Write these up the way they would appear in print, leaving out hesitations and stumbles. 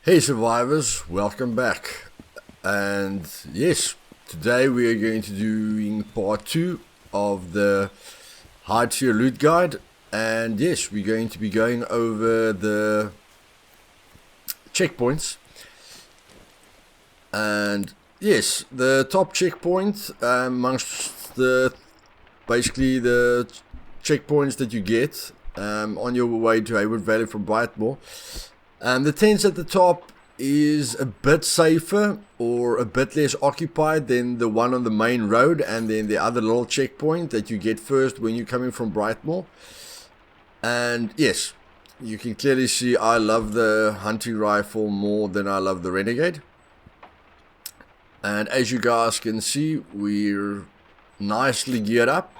Hey survivors, welcome back. And yes, today we are going to doing part 2 of the high tier loot guide. And yes, we're going to be going over the checkpoints. And yes, the top checkpoint amongst the basically the checkpoints that you get on your way to Haywood Valley from Brightmoor. The tents at the top is a bit safer or a bit less occupied than the one on the main road, and then the other little checkpoint that you get first when you're coming from Brightmoor. And yes, you can clearly see I love the hunting rifle more than I love the Renegade. And as you guys can see, we're nicely geared up.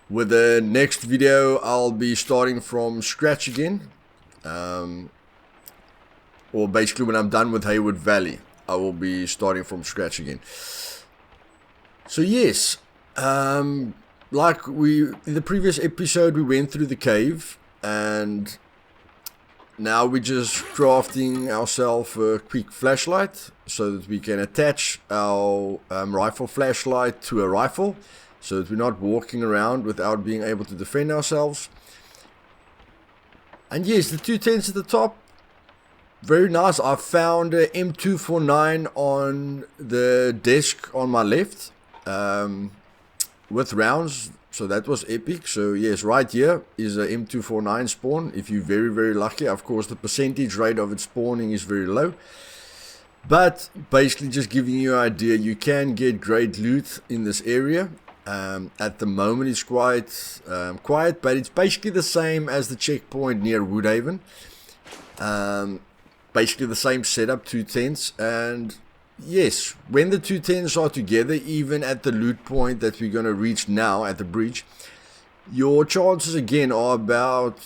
With the next video, I'll be starting from scratch again. Or basically when I'm done with Haywood Valley, I will be starting from scratch again. So yes, like in the previous episode, we went through the cave, and now we're just crafting ourselves a quick flashlight so that we can attach our rifle flashlight to a rifle, so that we're not walking around without being able to defend ourselves. And yes, the two tents at the top, very nice. I found a M249 on the desk on my left with rounds, so that was epic. So yes, right here is a M249 spawn if you're very lucky. Of course, the percentage rate of its spawning is very low, but basically just giving you an idea, you can get great loot in this area. At the moment it's quite quiet, but it's basically the same as the checkpoint near Woodhaven. Basically the same setup, two tents. And yes, when the two tents are together, even at the loot point that we're going to reach now at the bridge, your chances again are about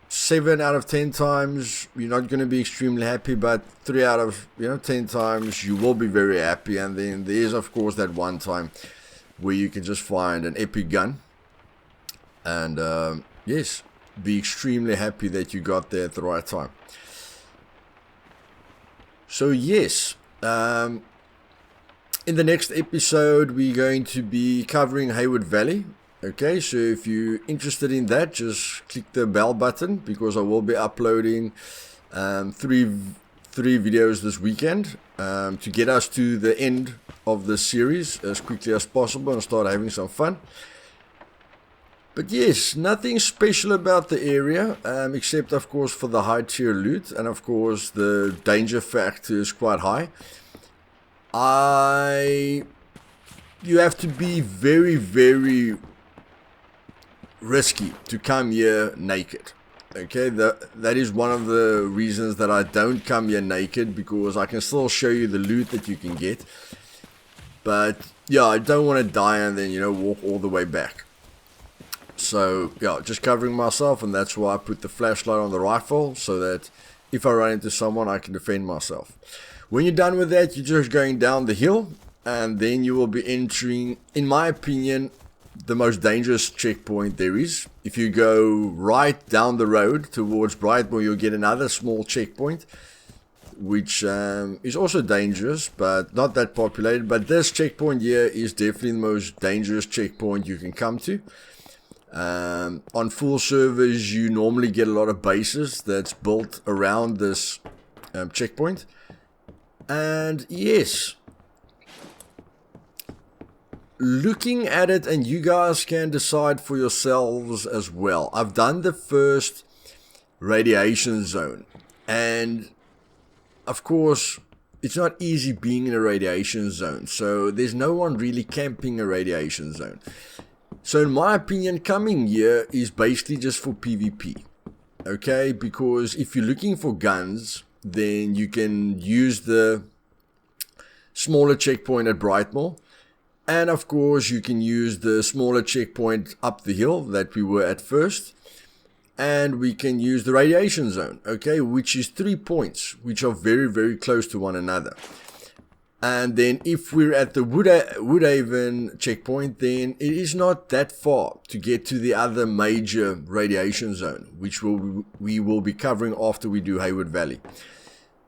7 out of 10 times you're not going to be extremely happy, but 3 out of 10 times you will be very happy. And then there's of course that one time where you can just find an epic gun and yes, be extremely happy that you got there at the right time. So yes, in the next episode we're going to be covering Haywood Valley. Okay, so if you're interested in that, just click the bell button, because I will be uploading three videos this weekend to get us to the end of the series as quickly as possible and start having some fun. But yes, nothing special about the area, except of course for the high tier loot, and of course the danger factor is quite high. You have to be very risky to come here naked. Okay, that is one of the reasons that I don't come here naked, because I can still show you the loot that you can get. But yeah, I don't want to die and then walk all the way back. So yeah, just covering myself, and that's why I put the flashlight on the rifle, so that if I run into someone I can defend myself. When you're done with that, you're just going down the hill, and then you will be entering, in my opinion, the most dangerous checkpoint there is. If you go right down the road towards Brightmoor, you'll get another small checkpoint, which is also dangerous but not that populated. But this checkpoint here is definitely the most dangerous checkpoint you can come to. On full servers you normally get a lot of bases that's built around this checkpoint. And yes, looking at it, and you guys can decide for yourselves as well, I've done the first radiation zone, and of course it's not easy being in a radiation zone, so there's no one really camping a radiation zone. So in my opinion, coming here is basically just for PvP. Okay, because if you're looking for guns, then you can use the smaller checkpoint at Brightmoor. And of course you can use the smaller checkpoint up the hill that we were at first. And we can use the radiation zone, okay, which is 3 points, which are very close to one another. And then if we're at the Woodhaven checkpoint, then it is not that far to get to the other major radiation zone, which we will be covering after we do Haywood Valley.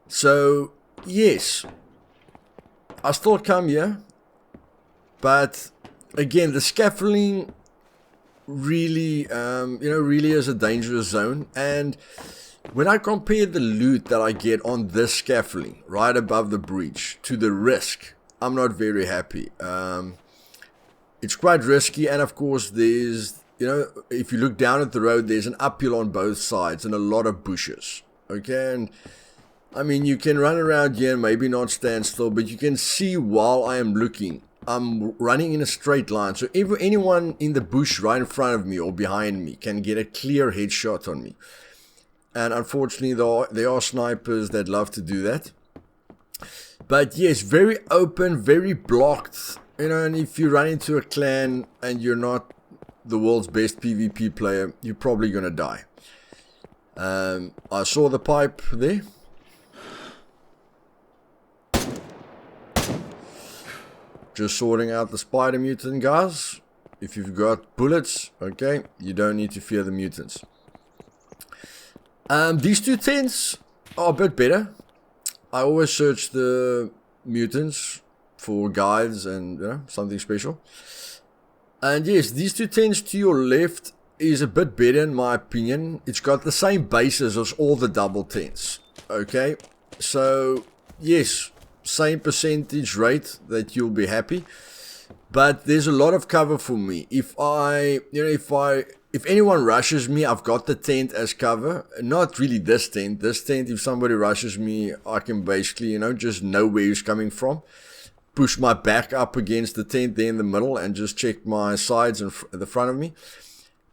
So, yes, I still come here, but again, the scaffolding really, really is a dangerous zone. And when I compare the loot that I get on this scaffolding, right above the breach, to the risk, I'm not very happy. It's quite risky, and of course, there's, if you look down at the road, there's an uphill on both sides and a lot of bushes. Okay, and I mean, you can run around here and maybe not stand still, but you can see while I am looking, I'm running in a straight line. So if anyone in the bush right in front of me or behind me can get a clear headshot on me. And unfortunately, there are snipers that love to do that. But yes, very open, very blocked. And if you run into a clan and you're not the world's best PvP player, you're probably going to die. I saw the pipe there. Just sorting out the spider mutant, guys. If you've got bullets, okay, you don't need to fear the mutants. These two tents are a bit better. I always search the mutants for guides and something special. And yes, these two tents to your left is a bit better in my opinion. It's got the same bases as all the double tents. Okay, so yes, same percentage rate that you'll be happy, but there's a lot of cover for me. If anyone rushes me, I've got the tent as cover. Not really this tent. This tent, if somebody rushes me, I can basically, just know where he's coming from. Push my back up against the tent there in the middle and just check my sides and the front of me.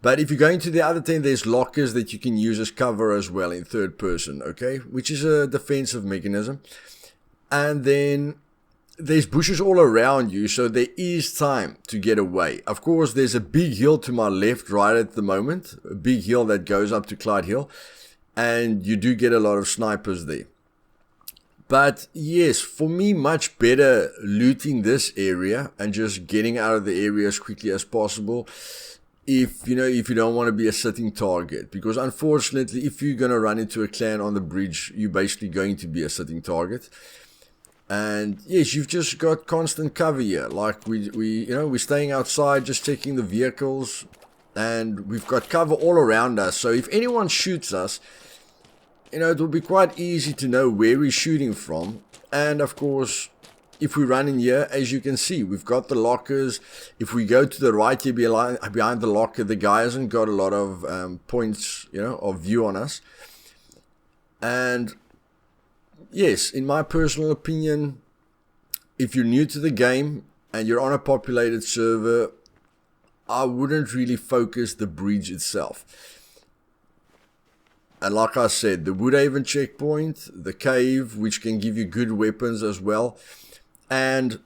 But if you're going to the other tent, there's lockers that you can use as cover as well in third person, okay? Which is a defensive mechanism. And then there's bushes all around you, so there is time to get away. Of course, there's a big hill to my left right at the moment. A big hill that goes up to Clyde Hill. And you do get a lot of snipers there. But yes, for me, much better looting this area and just getting out of the area as quickly as possible. If you don't want to be a sitting target. Because unfortunately, if you're going to run into a clan on the bridge, you're basically going to be a sitting target. And yes, you've just got constant cover here. Like we're staying outside, just checking the vehicles, and we've got cover all around us. So if anyone shoots us, it will be quite easy to know where he's shooting from. And of course, if we run in here, as you can see, we've got the lockers. If we go to the right here behind the locker, the guy hasn't got a lot of points, of view on us. And yes, in my personal opinion, if you're new to the game and you're on a populated server, I wouldn't really focus the bridge itself. And like I said, the Woodhaven checkpoint, the cave, which can give you good weapons as well, and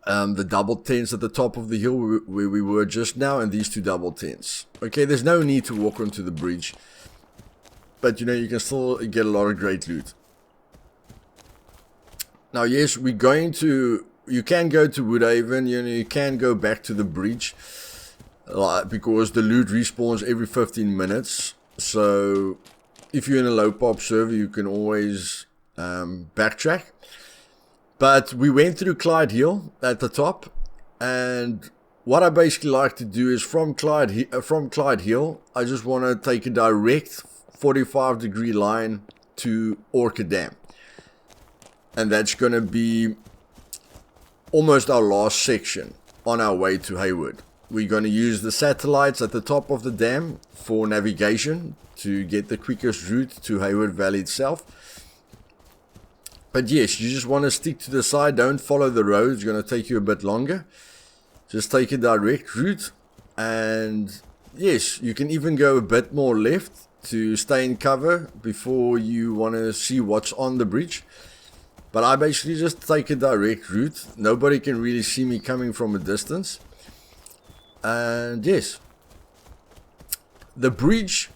the double tents at the top of the hill where we were just now, and these two double tents. Okay, there's no need to walk onto the bridge, but you can still get a lot of great loot. Now, yes, you can go to Woodhaven, you can go back to the bridge, because the loot respawns every 15 minutes. So, if you're in a low pop server, you can always backtrack. But we went through Clyde Hill at the top, and what I basically like to do is from Clyde Hill, I just want to take a direct 45-degree line to Orchid Dam. And that's going to be almost our last section on our way to Hayward. We're going to use the satellites at the top of the dam for navigation to get the quickest route to Hayward Valley itself. But yes, you just want to stick to the side. Don't follow the road. It's going to take you a bit longer. Just take a direct route. And yes, you can even go a bit more left to stay in cover before you want to see what's on the bridge. But I basically just take a direct route. Nobody can really see me coming from a distance. And yes, the bridge,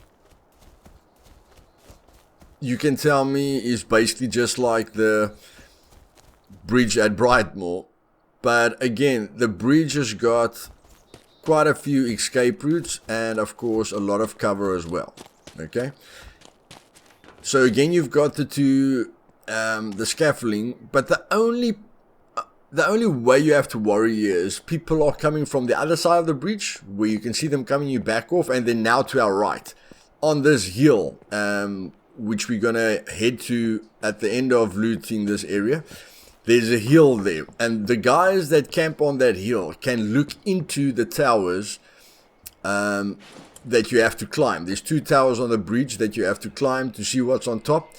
you can tell me, is basically just like the bridge at Brightmoor. But again, the bridge has got quite a few escape routes and of course a lot of cover as well. Okay. So again, you've got the two the scaffolding, but the only way you have to worry is people are coming from the other side of the bridge, where you can see them coming you back off, and then now to our right on this hill, which we're gonna head to at the end of looting this area. There's a hill there, and the guys that camp on that hill can look into the towers that you have to climb. There's 2 towers on the bridge that you have to climb to see what's on top.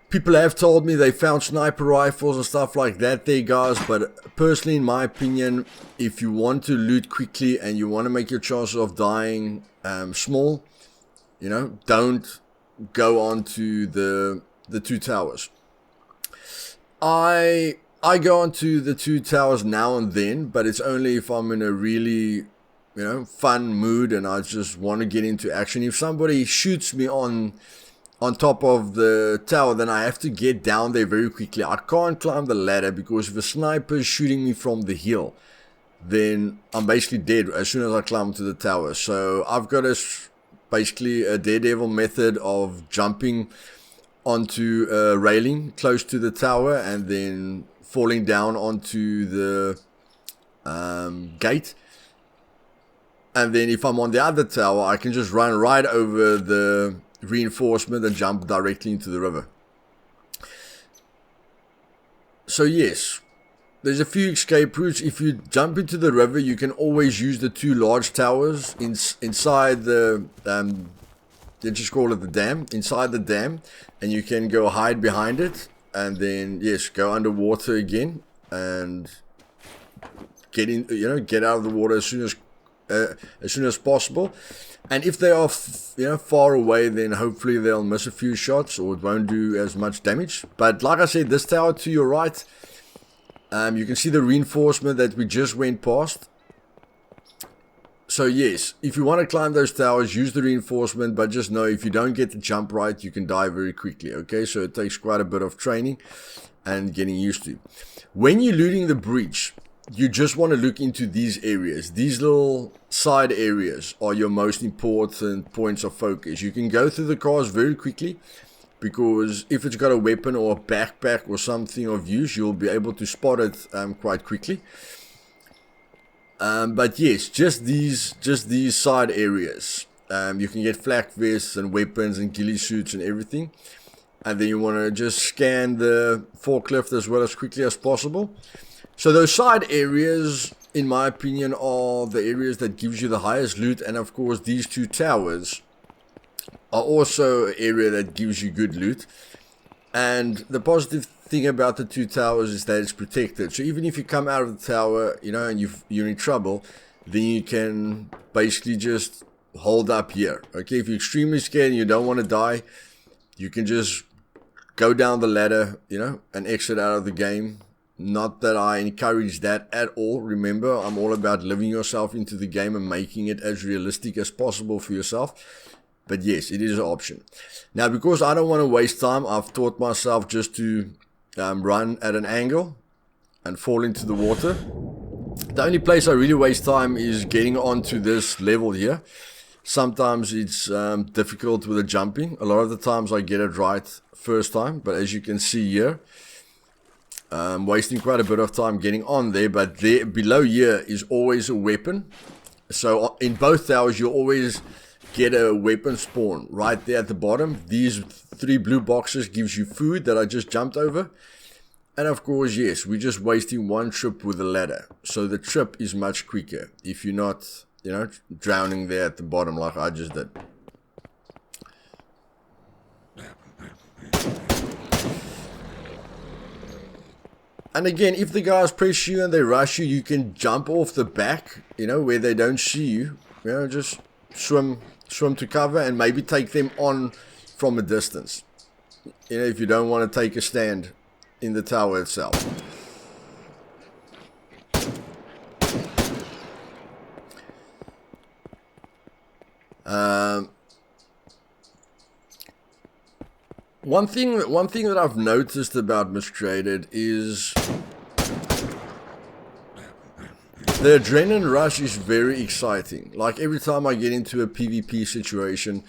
People have told me they found sniper rifles and stuff like that there, guys, but personally, in my opinion, if you want to loot quickly and you want to make your chances of dying small, you know, don't go on to the 2 towers. I go onto the 2 towers now and then, but it's only if I'm in a really, you know, fun mood and I just want to get into action. If somebody shoots me on top of the tower, then I have to get down there very quickly. I can't climb the ladder, because if a sniper is shooting me from the hill, then I'm basically dead as soon as I climb to the tower. So I've got basically a daredevil method of jumping onto a railing close to the tower and then falling down onto the gate. And then if I'm on the other tower, I can just run right over the reinforcement and jump directly into the river. So yes, there's a few escape routes. If you jump into the river, you can always use the 2 large towers inside the let's just call it the dam, inside the dam, and you can go hide behind it, and then yes, go underwater again and get in, you know, get out of the water as soon as possible. And if they are, you know, far away, then hopefully they'll miss a few shots or it won't do as much damage. But like I said, this tower to your right, you can see the reinforcement that we just went past. So yes, if you want to climb those towers, use the reinforcement, but just know if you don't get the jump right, you can die very quickly, okay? So it takes quite a bit of training and getting used to. When you're looting the bridge, you just want to look into these areas. These little side areas are your most important points of focus. You can go through the cars very quickly, because if it's got a weapon or a backpack or something of use, you'll be able to spot it quite quickly. But yes, just these side areas. You can get flak vests and weapons and ghillie suits and everything. And then you want to just scan the forklift as well as quickly as possible. So those side areas, in my opinion, are the areas that gives you the highest loot. And of course, these 2 towers are also an area that gives you good loot. And the positive thing about the 2 towers is that it's protected. So even if you come out of the tower, you know, and you're in trouble, then you can basically just hold up here. Okay, if you're extremely scared and you don't want to die, you can just go down the ladder, you know, and exit out of the game. Not that I encourage that at all. Remember, I'm all about living yourself into the game and making it as realistic as possible for yourself. But yes, it is an option. Now, because I don't want to waste time, I've taught myself just to run at an angle and fall into the water. The only place I really waste time is getting onto this level here. Sometimes it's difficult with the jumping. A lot of the times I get it right first time, but as you can see here, wasting quite a bit of time getting on there. But there below here is always a weapon. So in both towers, you'll always get a weapon spawn right there at the bottom. These 3 blue boxes gives you food that I just jumped over. And of course, yes, we're just wasting 1 trip with a ladder. So the trip is much quicker if you're not, you know, drowning there at the bottom like I just did. And again, if the guys press you and they rush you, you can jump off the back, you know, where they don't see you. You know, just swim to cover and maybe take them on from a distance. You know, if you don't want to take a stand in the tower itself. One thing that I've noticed about Miscreated is the adrenaline rush is very exciting. Like every time I get into a PvP situation,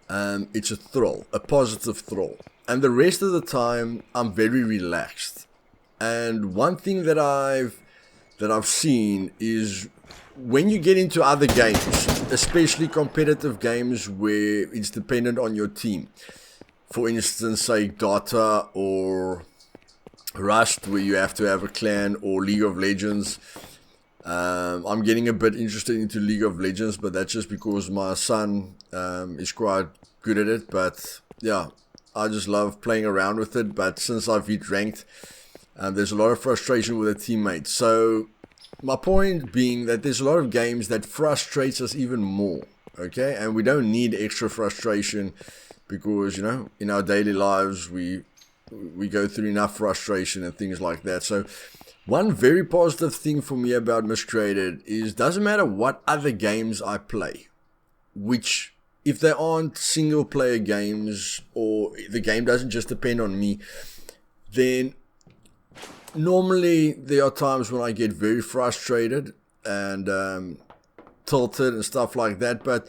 it's a thrill, a positive thrill. and the rest of the time I'm very relaxed. And one thing that I've seen is when you get into other games, especially competitive games where it's dependent on your team, for instance, say Dota or Rust, where you have to have a clan, or League of Legends. I'm getting a bit interested into League of Legends, but that's just because my son is quite good at it. But yeah, I just love playing around with it. But since I've hit ranked, there's a lot of frustration with a teammate. So my point being that there's a lot of games that frustrates us even more, okay? And we don't need extra frustration because, you know, in our daily lives, we go through enough frustration and things like that. So one very positive thing for me about Miscreated is doesn't matter what other games I play, which if they aren't single player games or the game doesn't just depend on me, then normally there are times when I get very frustrated and tilted and stuff like that. But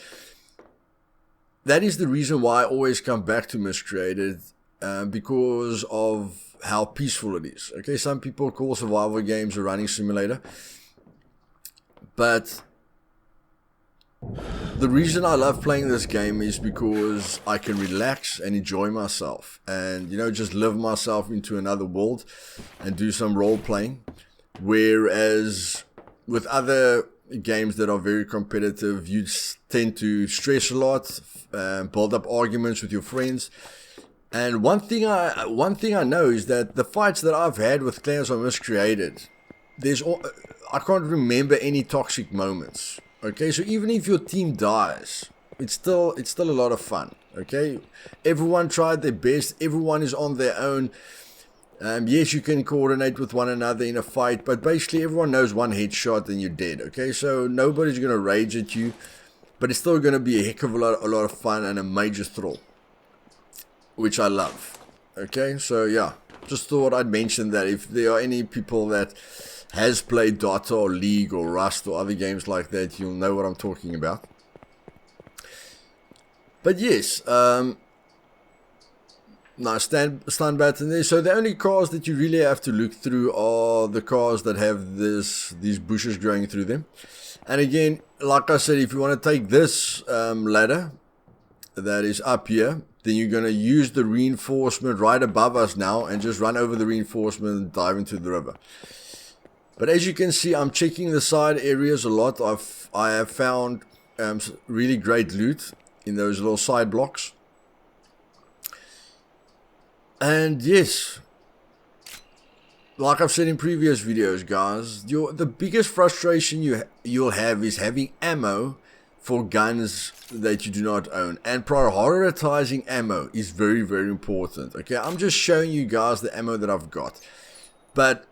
that is the reason why I always come back to Miscreated, because of how peaceful it is. Okay, some people call survival games a running simulator, but the reason I love playing this game is because I can relax and enjoy myself and, you know, just live myself into another world and do some role playing. Whereas with other games that are very competitive, you tend to stress a lot, build up arguments with your friends. And one thing I know is that the fights that I've had with clans on Miscreated, I can't remember any toxic moments. Okay, so even if your team dies, it's still a lot of fun. Okay, everyone tried their best. Everyone is on their own. Yes, you can coordinate with one another in a fight, but basically everyone knows one headshot and you're dead. Okay, so nobody's gonna rage at you, but it's still gonna be a heck of a lot of fun and a major thrill, which I love. Okay, so yeah, just thought I'd mention that if there are any people that has played Dota or League or Rust or other games like that, you'll know what I'm talking about. But yes, nice stun button there. So the only cars that you really have to look through are the cars that have these bushes growing through them. And again, like I said, if you want to take this ladder that is up here, then you're going to use the reinforcement right above us now and just run over the reinforcement and dive into the river. But as you can see, I'm checking the side areas a lot. I have found really great loot in those little side blocks. And yes, like I've said in previous videos, guys, the biggest frustration you'll have is having ammo for guns that you do not own. And prioritizing ammo is very, very important. Okay, I'm just showing you guys the ammo that I've got. But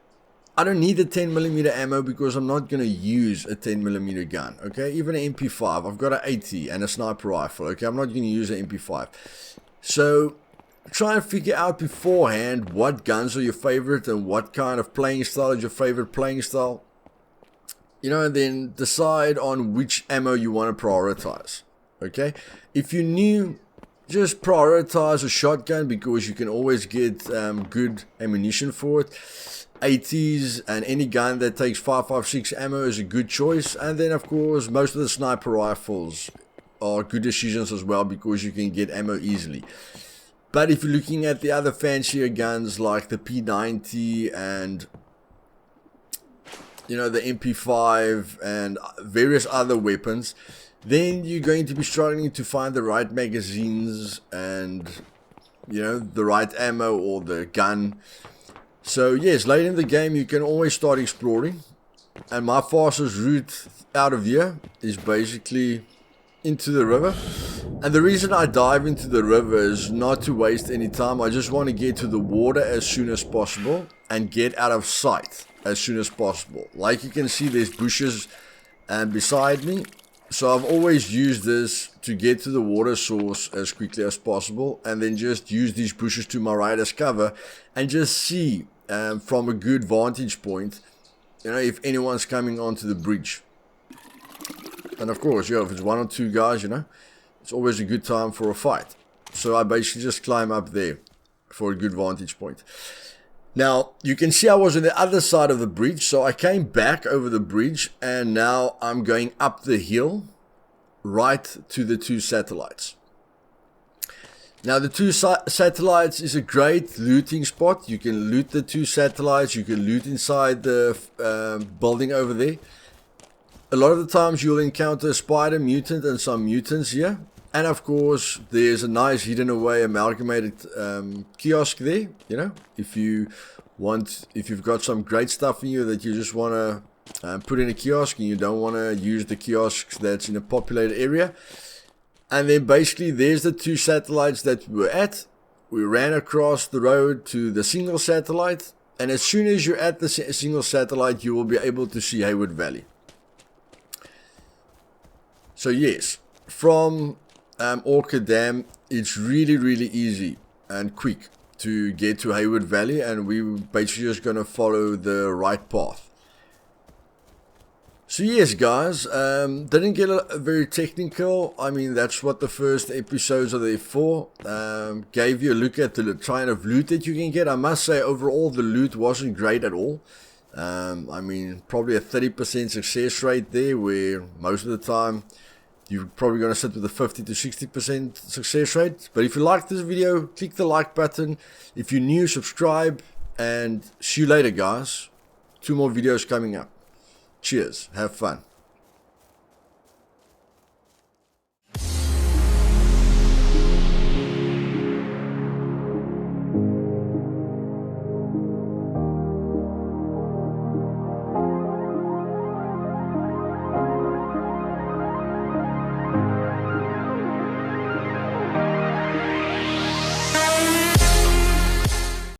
I don't need a 10mm ammo because I'm not going to use a 10mm gun. Okay, even an MP5. I've got an 80 and a sniper rifle. Okay, I'm not going to use an MP5. So try and figure out beforehand what guns are your favorite and what kind of playing style is your favorite playing style. You know, and then decide on which ammo you want to prioritize. Okay, if you're new, just prioritize a shotgun because you can always get good ammunition for it. 80s and any gun that takes 5.56 ammo is a good choice. And then of course most of the sniper rifles are good decisions as well because you can get ammo easily. But if you're looking at the other fancier guns like the P90 and, you know, the MP5 and various other weapons, then you're going to be struggling to find the right magazines and, you know, the right ammo or the gun. So yes, late in the game you can always start exploring, and my fastest route out of here is basically into the river. And the reason I dive into the river is not to waste any time. I just want to get to the water as soon as possible and get out of sight as soon as possible. Like you can see, there's bushes beside me, so I've always used this to get to the water source as quickly as possible, and then just use these bushes to my right as cover and just see from a good vantage point, you know, if anyone's coming onto the bridge. And of course, yeah, if it's one or two guys, you know, it's always a good time for a fight. So I basically just climb up there for a good vantage point. Now, you can see I was on the other side of the bridge, so I came back over the bridge, and now I'm going up the hill right to the 2 satellites. Now, the 2 satellites is a great looting spot. You can loot the 2 satellites, you can loot inside the building over there. A lot of the times you'll encounter a spider mutant and some mutants here. And of course, there's a nice hidden away amalgamated kiosk there. You know, if you've got some great stuff in you that you just want to put in a kiosk and you don't want to use the kiosks that's in a populated area. And then basically there's the 2 satellites that we were at. We ran across the road to the single satellite. And as soon as you're at the single satellite, you will be able to see Hayward Valley. So yes, from Orchid Dam, it's really easy and quick to get to Hayward Valley, and we're basically just going to follow the right path. So yes guys, didn't get very technical. I mean, that's what the first episodes are there for. Gave you a look at the kind of loot that you can get. I must say overall the loot wasn't great at all. I mean, probably a 30% success rate there, where most of the time you're probably going to sit with a 50 to 60% success rate. But if you like this video, click the like button. If you're new, subscribe. And see you later, guys. 2 more videos coming up. Cheers. Have fun.